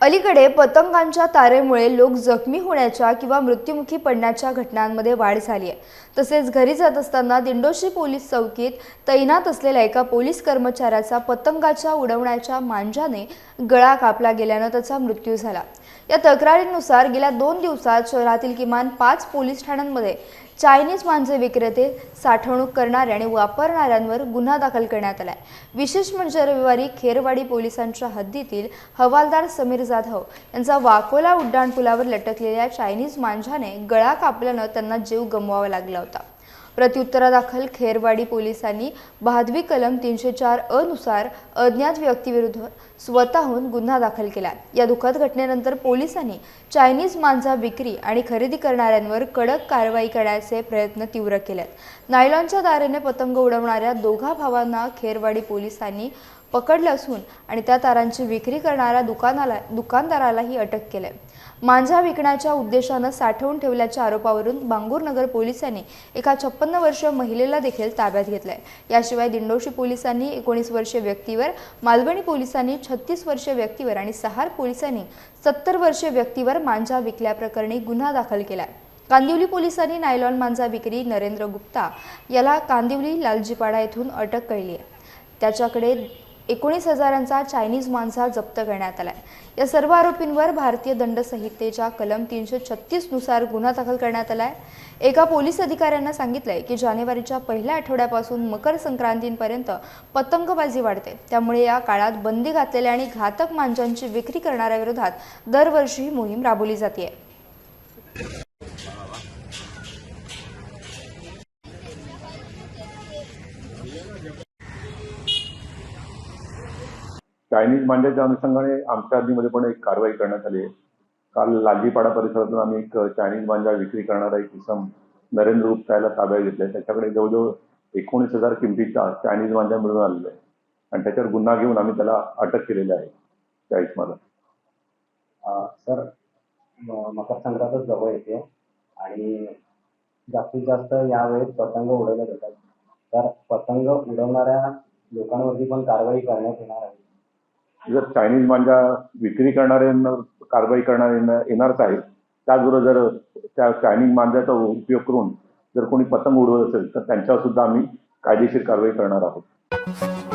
अलीकडे पतंगांच्या तारेमुळे लोक जखमी होण्याच्या किंवा मृत्युमुखी पडण्याच्या घटनांमध्ये वाढ झाली आहे। तसेच घरी जात असताना दिंडोशी पोलीस चौकीत तैनात असलेल्या एका पोलीस कर्मचाऱ्याचा पतंगाच्या उडवण्याच्या मांजाने गळा कापला गेल्याने त्याचा मृत्यू झाला। या तक्रारीनुसार गेल्या 2 दिवसात शहरातील किमान 5 पोलीस ठाण्यांमध्ये चायनीज मांजे विक्रेते, साठवणूक करणारे आणि वापरणाऱ्यांवर गुन्हा दाखल करण्यात आलाय। विशेष म्हणजे रविवारी खेरवाडी पोलिसांच्या हद्दीतील हवालदार समीर जाधव यांचा वाकोला उड्डाणपुलावर लटकलेल्या चायनीज मांजाने गळा कापल्याने त्यांना जीव गमवावा लागला होता। प्रत्युत्तरादाखल खेरवाडी पोलिसांनी भादवी कलम 304 अ नुसार अज्ञात व्यक्तीविरुद्ध स्वतःहून गुन्हा दाखल केला। या दुःखद घटनेनंतर पोलिसांनी चायनीज मांजा विक्री आणि खरेदी करणाऱ्यांवर कडक कारवाई करण्याचे प्रयत्न तीव्र केलेत। नायलॉनच्या तारेने पतंग उडवणाऱ्या दोघा भावांना खेरवाडी पोलिसांनी पकडलं असून आणि त्या तारांची विक्री करणाऱ्या दुकानदारालाही अटक केली। मांजा विकण्याच्या उद्देशाने साठवून ठेवल्याच्या आरोपावरून बांगूर नगर पोलिसांनी एका 56 वर्षीय महिलेला देखील ताब्यात घेतलंय। याशिवाय दिंडोशी पोलिसांनी 19 वर्षीय व्यक्तीवर, मालवणी पोलिसांनी 36 वर्षीय व्यक्तीवर आणि सहार पोलिसांनी 70 वर्षीय व्यक्तीवर मांजा विकल्याप्रकरणी गुन्हा दाखल केलाय। कांदिवली पोलिसांनी नायलॉन मांजा विक्री नरेंद्र गुप्ता याला कांदिवली लालजीपाडा येथून अटक केली आहे। त्याच्याकडे 19,000चा चायनीज मांजा जप्त करण्यात आलाय। या सर्व आरोपींवर भारतीय दंड संहितेच्या कलम 336 नुसार गुन्हा दाखल करण्यात आलाय। एका पोलीस अधिकाऱ्यांना सांगितलंय की जानेवारीच्या पहिल्या आठवड्यापासून मकर संक्रांतीपर्यंत पतंगबाजी वाढते, त्यामुळे या काळात बंदी घातलेल्या आणि घातक मांजांची विक्री करणाऱ्या विरोधात दरवर्षी ही मोहीम राबवली जाते। चायनीज मांजाच्या अनुषंगाने आमच्या हद्दीमध्ये पण एक कारवाई करण्यात आली आहे। काल लालजीपाडा परिसरातून आम्ही एक चायनीज मांजा विक्री करणारा एक इसम नरेंद्र गुप्ता याला ताब्यात घेतलाय। त्याच्याकडे जवळजवळ 19,000 किमतीचा चायनीज मांजा मिळून आलेला आहे आणि त्याच्यावर गुन्हा घेऊन आम्ही त्याला अटक केलेली आहे त्या इसमाला। सर, मकर संक्रांत जवळ येते आणि जास्तीत जास्त यावेळेस पतंग उडवले जातात, तर पतंग उडवणाऱ्या लोकांवरती पण कारवाई करण्यात येणार आहे। जर चायनीज मांजा विक्री करणाऱ्यांवर कारवाई करण्यात येणारच आहे, त्याचबरोबर जर त्या चायनीज मांजाचा उपयोग करून जर कोणी पतंग उडवत असेल तर त्यांच्यावर सुद्धा आम्ही कायदेशीर कारवाई करणार आहोत।